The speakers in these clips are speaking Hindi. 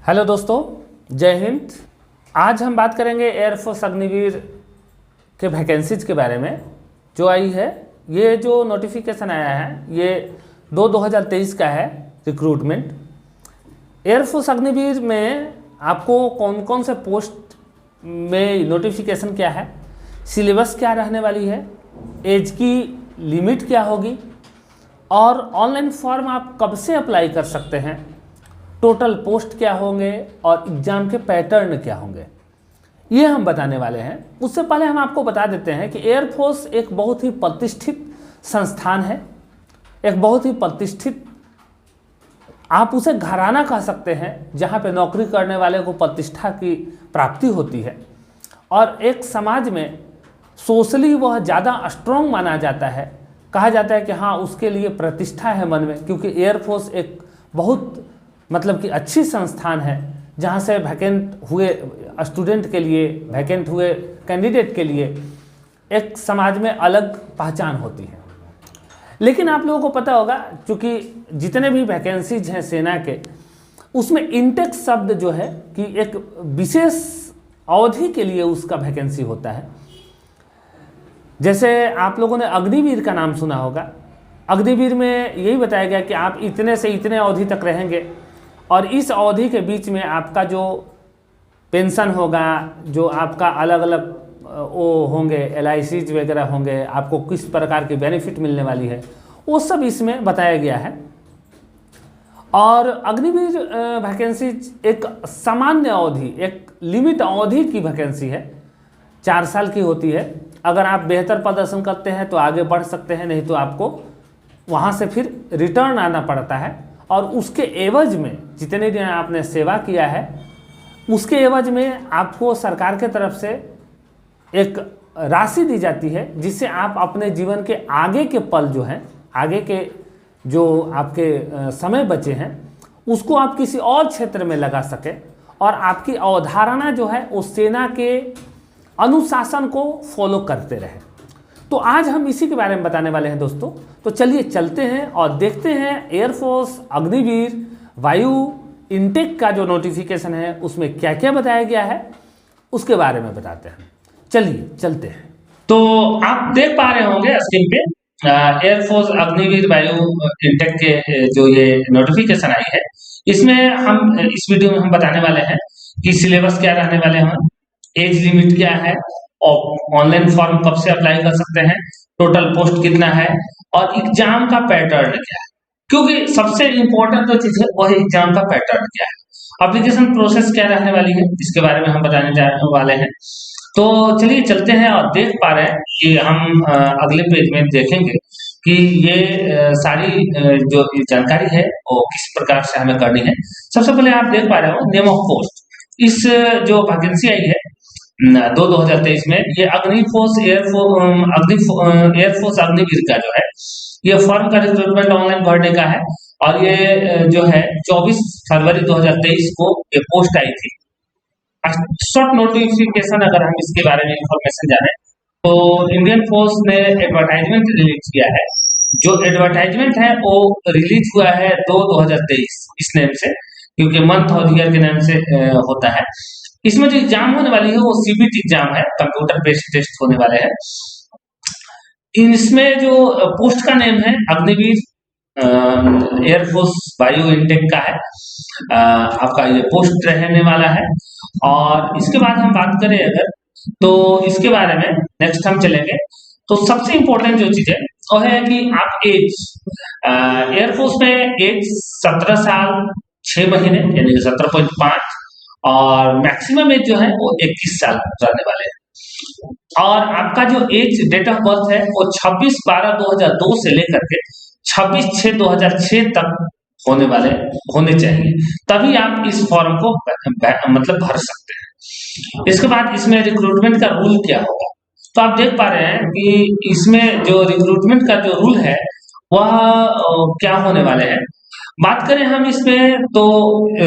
हेलो दोस्तों, जय हिंद। आज हम बात करेंगे एयरफोर्स अग्निवीर के वैकेंसीज के बारे में जो आई है। ये जो नोटिफिकेशन आया है ये 2023 का है रिक्रूटमेंट। एयरफोर्स अग्निवीर में आपको कौन कौन से पोस्ट में नोटिफिकेशन क्या है, सिलेबस क्या रहने वाली है, एज की लिमिट क्या होगी और ऑनलाइन फॉर्म आप कब से अप्लाई कर सकते हैं, टोटल पोस्ट क्या होंगे और एग्ज़ाम के पैटर्न क्या होंगे, ये हम बताने वाले हैं। उससे पहले हम आपको बता देते हैं कि एयरफोर्स एक बहुत ही प्रतिष्ठित संस्थान है, एक बहुत ही प्रतिष्ठित, आप उसे घराना कह सकते हैं, जहाँ पे नौकरी करने वाले को प्रतिष्ठा की प्राप्ति होती है और एक समाज में सोशली वह ज़्यादा स्ट्रॉन्ग माना जाता है। कहा जाता है कि हाँ, उसके लिए प्रतिष्ठा है मन में, क्योंकि एयरफोर्स एक बहुत मतलब कि अच्छी संस्थान है जहाँ से वैकेंट हुए स्टूडेंट के लिए, वैकेंट हुए कैंडिडेट के लिए एक समाज में अलग पहचान होती है। लेकिन आप लोगों को पता होगा, क्योंकि जितने भी वैकेंसीज हैं सेना के, उसमें इंटेक शब्द जो है कि एक विशेष अवधि के लिए उसका वैकेंसी होता है। जैसे आप लोगों ने अग्निवीर का नाम सुना होगा। अग्निवीर में यही बताया गया कि आप इतने से इतने अवधि तक रहेंगे और इस अवधि के बीच में आपका जो पेंशन होगा, जो आपका अलग अलग वो होंगे, LICs वगैरह होंगे, आपको किस प्रकार की बेनिफिट मिलने वाली है, वो सब इसमें बताया गया है। और अग्निवीर वैकेंसी एक सामान्य अवधि, एक लिमिट अवधि की वैकेंसी है, 4 साल की होती है। अगर आप बेहतर प्रदर्शन करते हैं तो आगे बढ़ सकते हैं, नहीं तो आपको वहाँ से फिर रिटर्न आना पड़ता है और उसके एवज में जितने दिन आपने सेवा किया है उसके एवज में आपको सरकार के तरफ से एक राशि दी जाती है, जिससे आप अपने जीवन के आगे के पल जो हैं, आगे के जो आपके समय बचे हैं, उसको आप किसी और क्षेत्र में लगा सकें और आपकी अवधारणा जो है वो सेना के अनुशासन को फॉलो करते रहे। तो आज हम इसी के बारे में बताने वाले हैं दोस्तों। तो चलिए चलते हैं और देखते हैं एयरफोर्स अग्निवीर वायु इंटेक का जो नोटिफिकेशन है उसमें क्या क्या बताया गया है, उसके बारे में बताते हैं। चलिए चलते हैं। तो आप देख पा रहे होंगे स्क्रीन पे एयरफोर्स अग्निवीर वायु इंटेक के जो ये नोटिफिकेशन आई है, इसमें हम इस वीडियो में हम बताने वाले हैं कि सिलेबस क्या रहने वाले हैं, एज लिमिट क्या है और ऑनलाइन फॉर्म कब से अप्लाई कर सकते हैं, टोटल पोस्ट कितना है और एग्जाम का पैटर्न क्या है। क्योंकि सबसे इंपॉर्टेंट जो चीज है वह एग्जाम का पैटर्न क्या है, एप्लीकेशन प्रोसेस क्या रहने वाली है, इसके बारे में हम बताने जाने वाले हैं। तो चलिए चलते हैं और देख पा रहे हैं कि हम अगले पेज में देखेंगे कि ये सारी जो जानकारी है वो किस प्रकार से हमें करनी है। सबसे पहले आप देख पा रहे हो नेम ऑफ पोस्ट। इस जो वैकेंसी आई है 2023 में, ये एयरफोर्स अग्निवीर का जो है ये फॉर्म का रिक्रूटमेंट ऑनलाइन भरने का है और ये जो है 24 फरवरी 2023 को ये पोस्ट आई थी। शॉर्ट नोटिफिकेशन अगर हम इसके बारे में इंफॉर्मेशन जाने तो इंडियन फोर्स ने एडवर्टाइजमेंट रिलीज किया है। जो एडवर्टाइजमेंट है वो रिलीज हुआ है 2023 इस नेम से, क्योंकि मंथ और ईयर के नाम से होता है। इसमें जो एग्जाम होने वाली है वो CBT एग्जाम है, कंप्यूटर बेस्ड टेस्ट होने वाले हैं। इसमें जो पोस्ट का नेम है अग्निवीर एयरफोर्स वायु इंटेक का है, आपका ये पोस्ट रहने वाला है। और इसके बाद हम बात करें अगर, तो इसके बारे में नेक्स्ट हम चलेंगे। तो सबसे इंपॉर्टेंट जो चीज है वो है कि आप एज, एयरफोर्स में एज 17 साल 6 महीने यानी 17.5 और मैक्सिमम एज जो है वो 21 साल रहने वाले हैं। और आपका जो एज डेट ऑफ बर्थ है वो 26/12/2002 से लेकर के 26/6/2006 तक होने चाहिए, तभी आप इस फॉर्म को मतलब भर सकते हैं। इसके बाद इसमें रिक्रूटमेंट का रूल क्या होगा, तो आप देख पा रहे हैं कि इसमें जो रिक्रूटमेंट का जो रूल है वह क्या होने वाले हैं। बात करें हम इसमें तो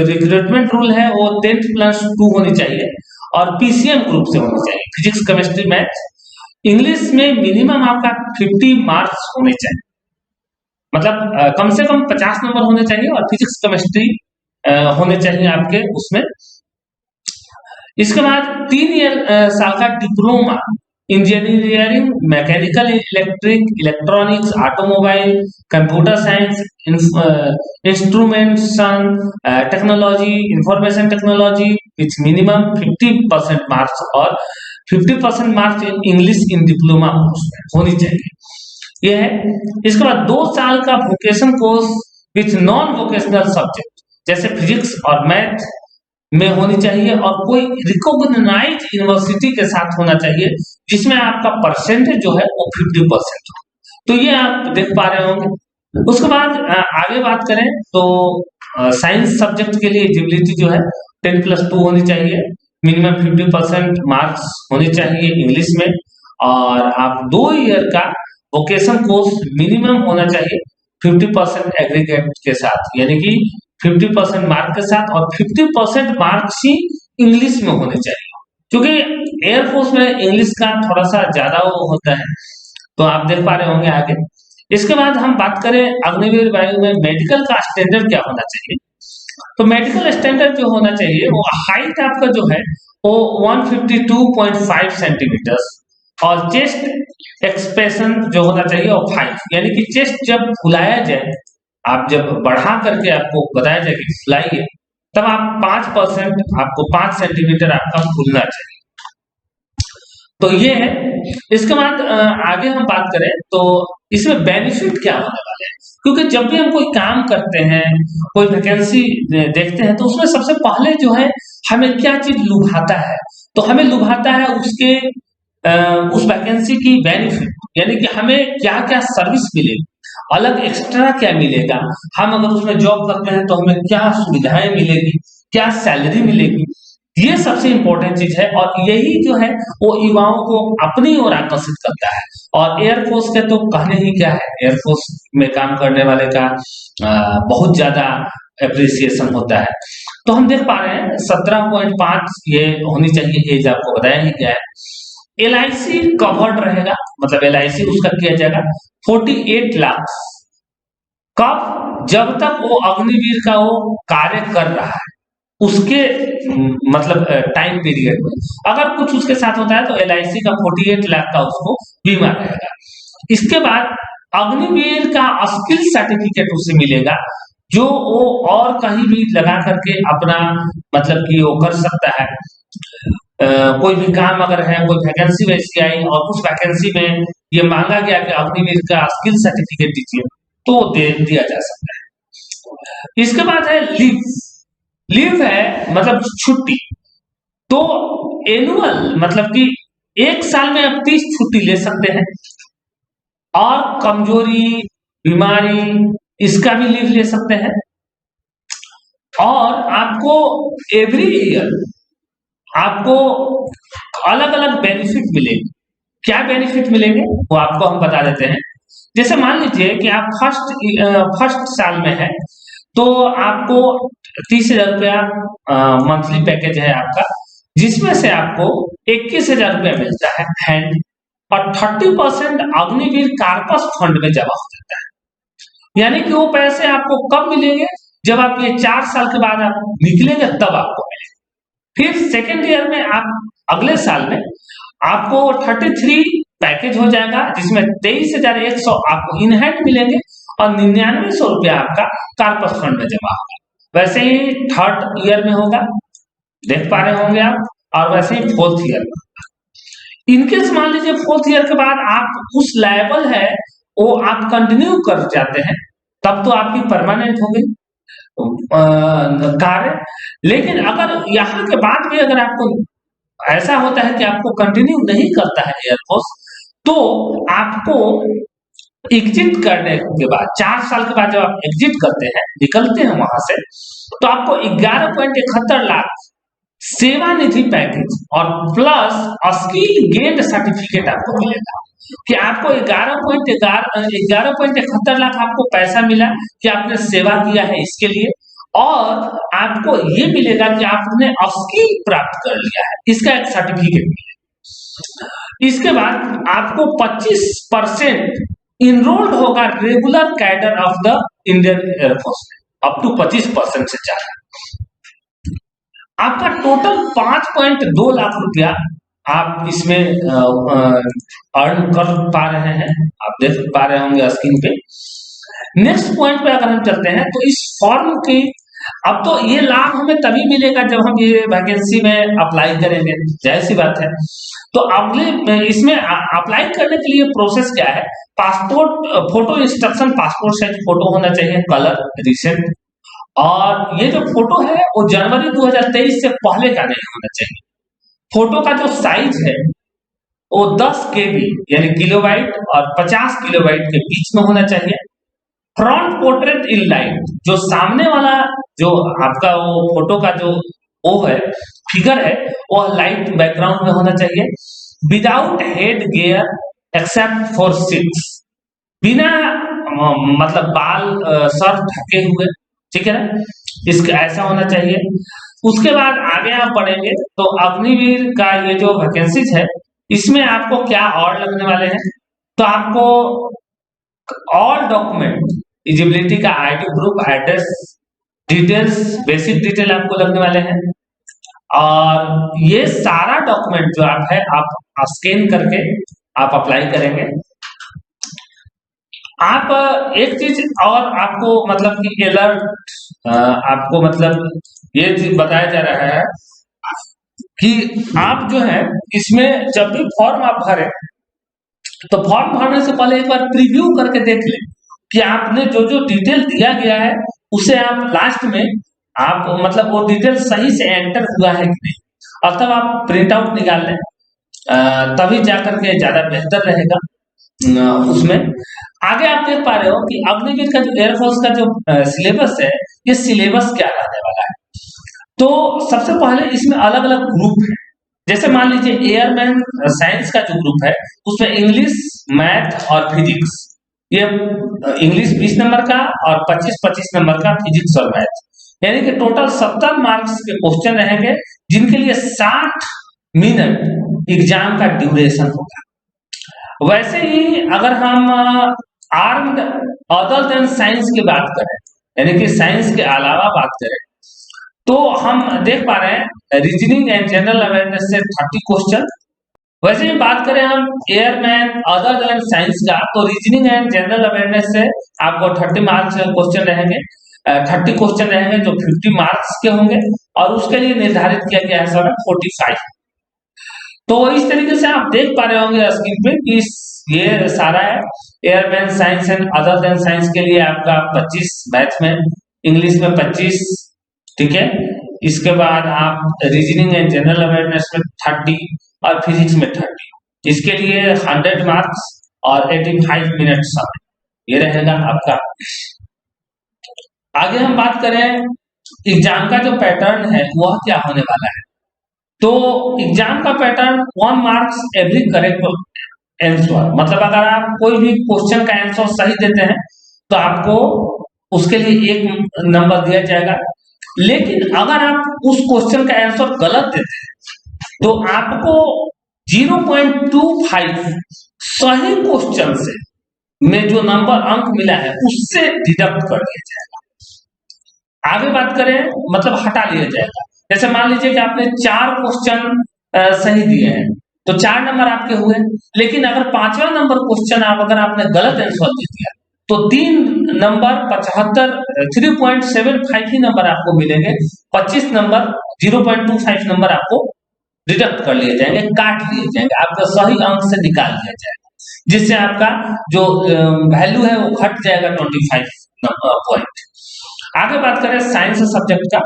रिक्रूटमेंट रूल है वो 10+2 होनी चाहिए और PCM ग्रुप से होनी चाहिए, फिजिक्स केमिस्ट्री मैथ। इंग्लिश में मिनिमम आपका 50 मार्क्स होने चाहिए, मतलब कम से कम 50 नंबर होने चाहिए और फिजिक्स केमिस्ट्री होने चाहिए आपके उसमें। इसके बाद 3 साल का diploma engineering, mechanical, electric, electronics, automobile, computer science, instrumentation technology, information technology with minimum 50% marks और 50% marks in English in diploma course होनी चाहिए। यह है। इसके बाद 2 साल का vocation course with non vocational subject जैसे फिजिक्स और मैथ में होनी चाहिए और कोई रिकॉग्नाइज यूनिवर्सिटी के साथ होना चाहिए जिसमें आपका परसेंटेज जो है वो 50% हो। तो ये आप देख पा रहे होंगे। उसके बाद आगे बात करें तो साइंस सब्जेक्ट के लिए एलिजिबिलिटी जो है 10+2 होनी चाहिए, मिनिमम 50% मार्क्स होने चाहिए इंग्लिश में, और आप 2 ईयर का वोकेशन कोर्स मिनिमम होना चाहिए 50% एग्रीगेट के साथ, यानी कि 50% मार्क के साथ, और 50% मार्क्स ही इंग्लिश में होने चाहिए, क्योंकि एयरफोर्स में इंग्लिश का थोड़ा सा ज्यादा वो होता है। तो आप देख पा रहे होंगे आगे। इसके बाद हम बात करें अग्निवीर वायु में मेडिकल का स्टैंडर्ड क्या होना चाहिए। तो मेडिकल स्टैंडर्ड जो होना चाहिए वो हाइट आपका जो है वो 152.5 सेंटीमीटर और चेस्ट एक्सपेंशन जो होना चाहिए वो 5, यानी कि चेस्ट जब फुलाया जाए, आप जब बढ़ा करके आपको बताया जाए कि फुलाइए, तब आप 5% आपको 5 सेंटीमीटर आपका फूलना चाहिए। तो ये है। इसके बाद आगे हम बात करें तो इसमें बेनिफिट क्या होने वाले हैं, क्योंकि जब भी हम कोई काम करते हैं, कोई वैकेंसी देखते हैं, तो उसमें सबसे पहले जो है हमें क्या चीज लुभाता है, तो हमें लुभाता है उसके उस वैकेंसी की बेनिफिट, यानी कि हमें क्या क्या सर्विस मिलेगी, अलग एक्स्ट्रा क्या मिलेगा, हम अगर उसमें जॉब करते हैं तो हमें क्या सुविधाएं मिलेगी, क्या सैलरी मिलेगी, ये सबसे इंपॉर्टेंट चीज है। और यही जो है वो युवाओं को अपनी ओर आकर्षित करता है। और एयरफोर्स के तो कहने ही क्या है, एयरफोर्स में काम करने वाले का बहुत ज्यादा एप्रिसिएशन होता है। तो हम देख पा रहे हैं 17.5 ये होनी चाहिए एज, आपको बताया ही क्या है। LIC कवर्ड रहेगा, मतलब LIC उसका किया जाएगा 48 लाख। कब? जब तक वो अग्निवीर का वो कार्य कर रहा है उसके मतलब टाइम पीरियड में, अगर कुछ उसके साथ होता है तो LIC का 48 लाख का उसको बीमा रहेगा। इसके बाद अग्निवीर का स्किल सर्टिफिकेट उसे मिलेगा, जो वो और कहीं भी लगा करके अपना मतलब कि वो कर सकता है। कोई भी काम अगर है, कोई वैकेंसी वैसी आई और उस वैकेंसी में ये मांगा गया कि अग्निवीर का स्किल सर्टिफिकेट दीजिए, तो दिया जा सकता है। इसके बाद है लीव है मतलब छुट्टी। तो एनुअल मतलब कि 1 साल में आप 30 छुट्टी ले सकते हैं, और कमजोरी, बीमारी, इसका भी लीव ले सकते हैं। और आपको एवरी ईयर आपको अलग अलग बेनिफिट मिलेंगे। क्या बेनिफिट मिलेंगे वो आपको हम बता देते हैं। जैसे मान लीजिए कि आप फर्स्ट साल में है, तो आपको 30,000 रुपया मंथली पैकेज है आपका, जिसमें से आपको 21,000 रुपया मिलता है हैंड, और 30% अग्निवीर कार्पस फंड में जमा हो जाता है। यानी कि वो पैसे आपको कब मिलेंगे, जब आप ये 4 साल के बाद आप निकलेंगे तब आपको मिलेंगे। फिर सेकेंड ईयर में आप अगले साल में आपको 33 पैकेज हो जाएगा, जिसमें 23,100 आपको इन हैंड मिलेंगे और 9900 रुपया आपका कार्पस फंड में जमा होगा। वैसे ही थर्ड ईयर में होगा, देख पा रहे होंगे आप, और वैसे ही फोर्थ ईयर में होगा। इनकेस मान लीजिए फोर्थ ईयर के बाद आप उस लेवल है वो आप कंटिन्यू कर जाते हैं, तब तो आपकी परमानेंट हो गई कार्य। लेकिन अगर यहाँ के बाद भी अगर आपको ऐसा होता है कि आपको कंटिन्यू नहीं करता है एयरफोर्स, तो आपको एग्जिट करने के बाद 4 साल के बाद जब आप एग्जिट करते हैं, निकलते हैं वहां से, तो आपको 11.71 लाख सेवानिधि पैकेज और प्लस स्किल गेन सर्टिफिकेट आपको मिलेगा, कि आपको 11.71 लाख आपको पैसा मिला कि आपने सेवा किया है इसके लिए, और आपको ये मिलेगा कि आपने स्किल प्राप्त कर लिया है, इसका एक सर्टिफिकेट मिलेगा। इसके बाद आपको 25% इनरोल्ड होगा regular cadre of the Indian air force में, अप टू 25% से ज्यादा। आपका टोटल 5.2 लाख रुपया आप इसमें अर्न कर पा रहे हैं, आप देख पा रहे होंगे स्क्रीन पे। नेक्स्ट पॉइंट पे अगर हम चलते हैं तो इस फॉर्म की, अब तो ये लाभ हमें तभी मिलेगा जब हम ये वैकेंसी में अप्लाई करेंगे, जाहिर सी बात है। तो अगले इसमें अप्लाई करने के लिए प्रोसेस क्या है, passport photo instruction, passport size photo होना चाहिए, कलर रिसेंट, और ये जो फोटो है वो जनवरी 2023 से पहले का नहीं होना चाहिए। फोटो का जो साइज है वो 10 KB यानी किलोबाइट और 50 किलोबाइट के बीच में होना चाहिए। फ्रंट पोर्ट्रेट इन लाइट, जो सामने वाला जो आपका वो फोटो का जो वो है फिगर है वो लाइट बैकग्राउंड में होना चाहिए। Without head gear except for six, बिना मतलब बाल सर ढके हुए, ठीक है ना, इसका ऐसा होना चाहिए। उसके बाद आगे आप पढ़ेंगे तो अग्निवीर का ये जो वैकेंसीज है इसमें आपको क्या और लगने वाले हैं, तो आपको ऑल डॉक्यूमेंट, एलिजिबिलिटी का ID proof, address details, basic detail आपको लगने वाले हैं, और ये सारा डॉक्यूमेंट जो आप है आप स्कैन करके आप अप्लाई करेंगे। आप एक चीज और आपको मतलब कि अलर्ट आपको मतलब ये चीज बताया जा रहा है कि आप जो है इसमें जब भी फॉर्म आप भरें तो फॉर्म भरने से पहले एक बार प्रीव्यू करके देख लें कि आपने जो जो डिटेल दिया गया है उसे आप लास्ट में आप मतलब वो डिटेल सही से एंटर हुआ है कि नहीं, और तब आप प्रिंट आउट निकाल लें, तभी जाकर के ज्यादा बेहतर रहेगा। उसमें आगे आप देख पा रहे हो कि अग्निवीर का जो एयरफोर्स का जो सिलेबस है, ये सिलेबस क्या रहने वाला है। तो सबसे पहले इसमें अलग अलग ग्रुप है, जैसे मान लीजिए एयरमैन साइंस का जो ग्रुप है उसमें इंग्लिश, मैथ और फिजिक्स, ये इंग्लिश 20 नंबर का और 25-25 नंबर का फिजिक्स और मैथ, यानी कि टोटल 70 मार्क्स के क्वेश्चन रहेंगे जिनके लिए 60 मिनट एग्जाम का ड्यूरेशन होगा। वैसे ही अगर हम आर्म्ड अदर देन साइंस की बात करें, यानी कि साइंस के अलावा बात करें, तो हम देख पा रहे हैं रीजनिंग एंड जनरल अवेयरनेस से 30 क्वेश्चन। वैसे ही बात करें हम एयरमैन अदर देन साइंस का, तो रीजनिंग एंड जनरल अवेयरनेस से आपको 30 मार्क्स क्वेश्चन रहेंगे, 30 क्वेश्चन रहेंगे जो 50 मार्क्स के होंगे, और उसके लिए निर्धारित किया गया है सर 45। तो इस तरीके से आप देख पा रहे होंगे स्क्रीन पे कि ये सारा है। Airman science and other than science के लिए आपका 25, मैथ में, इंग्लिश में 25, ठीक है। इसके बाद आप रीजनिंग एंड जनरल अवेयरनेस में 30 और फिजिक्स में 30, इसके लिए 100 मार्क्स और 85 मिनट समय, ये रहेगा आपका। आगे हम बात करें एग्जाम का जो पैटर्न है वह क्या होने वाला है, तो एग्जाम का pattern 1 marks every correct answer, मतलब अगर आप कोई भी क्वेश्चन का आंसर सही देते हैं तो आपको उसके लिए 1 नंबर दिया जाएगा, लेकिन अगर आप उस क्वेश्चन का आंसर गलत देते हैं तो आपको 0.25 सही क्वेश्चन से में जो नंबर अंक मिला है उससे डिडक्ट कर दिया जाएगा। आगे बात करें मतलब हटा लिया जाएगा। जैसे मान लीजिए कि आपने 4 क्वेश्चन सही दिए हैं तो 4 नंबर आपके हुए, लेकिन अगर 5वां नंबर क्वेश्चन अगर आपने गलत आंसर दे दिया तो 3 नंबर 75 3.75 ही नंबर आपको मिलेंगे, 25 नंबर 0.25 नंबर आपको डिडक्ट कर लिए जाएंगे, काट लिए जाएंगे, आपका सही अंक से निकाल दिया जाएगा, जिससे आपका जो वैल्यू है वो घट जाएगा 25 पॉइंट। आगे बात करें साइंस सब्जेक्ट का,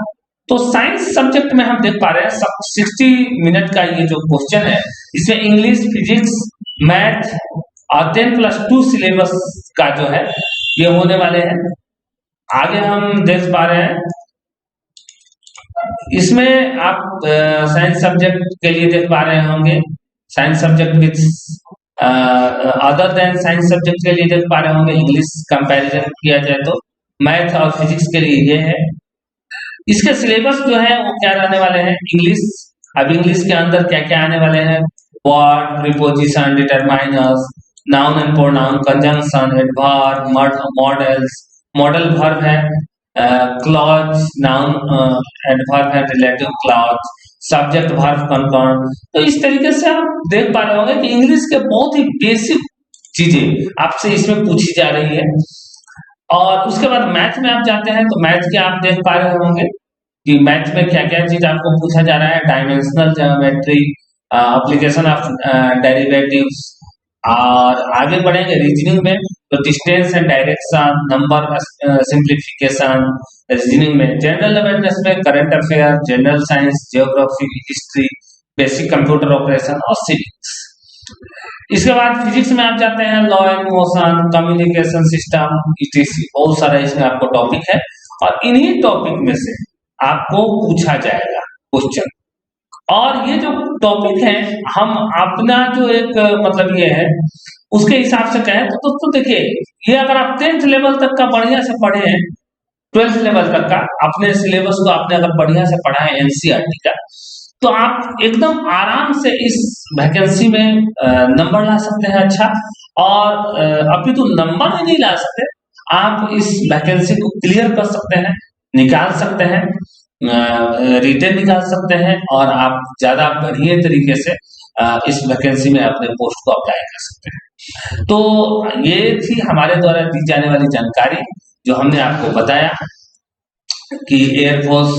तो साइंस सब्जेक्ट में हम देख पा रहे हैं 60 मिनट का ये जो क्वेश्चन है, इसमें इंग्लिश, फिजिक्स, मैथ और 10+2 सिलेबस का जो है ये होने वाले हैं। आगे हम देख पा रहे हैं इसमें आप साइंस सब्जेक्ट के लिए देख पा रहे होंगे science subject with other than science subject के लिए देख पा रहे होंगे इंग्लिश, कंपैरिजन किया जाए तो मैथ और फिजिक्स के लिए ये है। इसके सिलेबस जो है वो क्या रहने वाले हैं, इंग्लिश, अब इंग्लिश के अंदर क्या क्या आने वाले हैं, word, preposition, determiners, noun and pronoun, conjunction, adverb, modals, model verb है, clause, noun, adverb and relative clause, subject verb compound. तो इस तरीके से आप देख पा रहे होंगे कि इंग्लिश के बहुत ही बेसिक चीजें आपसे इसमें पूछी जा रही है। और उसके बाद मैथ में आप जाते हैं तो मैथ के आप देख पा रहे होंगे कि मैथ में क्या क्या चीज आपको पूछा जा रहा है। Dimensional geometry, application of derivatives. और आगे बढ़ेंगे रीजनिंग में तो distance and direction, number simplification. Reasoning में जनरल अवेयरनेस में current affair, general science, geography, history, basic computer operation और सिविक्स। इसके बाद फिजिक्स में आप जाते हैं law and motion, communication system, etc. बहुत सारा इसमें आपको टॉपिक है और इन्हीं टॉपिक में से आपको पूछा जाएगा क्वेश्चन। और ये जो टॉपिक है हम अपना जो एक मतलब ये है उसके हिसाब से कहें तो दोस्तों देखिए, ये अगर आप 10th लेवल तक का बढ़िया से पढ़े हैं, 12th लेवल तक का अपने सिलेबस को आपने अगर बढ़िया से पढ़ा है एनसीईआरटी का, तो आप एकदम आराम से इस वैकेंसी में नंबर ला सकते हैं अच्छा। और अभी तो नंबर ही नहीं ला सकते, आप इस वैकेंसी को क्लियर कर सकते हैं, निकाल सकते हैं, रिटेन निकाल सकते हैं और आप ज्यादा बढ़िया तरीके से इस वैकेंसी में अपने पोस्ट को अप्लाई कर सकते हैं। तो ये थी हमारे द्वारा दी जाने वाली जानकारी जो हमने आपको बताया कि एयरफोर्स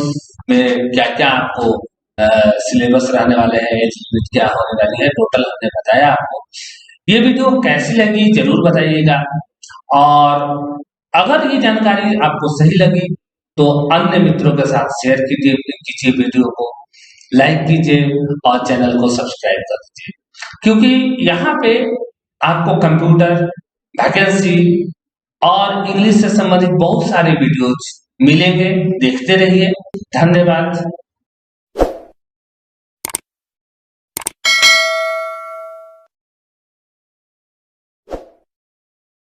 में क्या क्या आपको सिलेबस रहने वाले हैं, एज लिमिट क्या होने वाली है, टोटल हमने बताया आपको। ये वीडियो कैसी लगी जरूर बताइएगा। और अगर ये जानकारी आपको सही लगी तो अन्य मित्रों के साथ शेयर कीजिए वीडियो को, लाइक कीजिए और चैनल को सब्सक्राइब कर दीजिए, क्योंकि यहाँ पे आपको कंप्यूटर, वैकेंसी और इंग्लिश से संबंधित बहुत सारे वीडियोज मिलेंगे। देखते रहिए। धन्यवाद।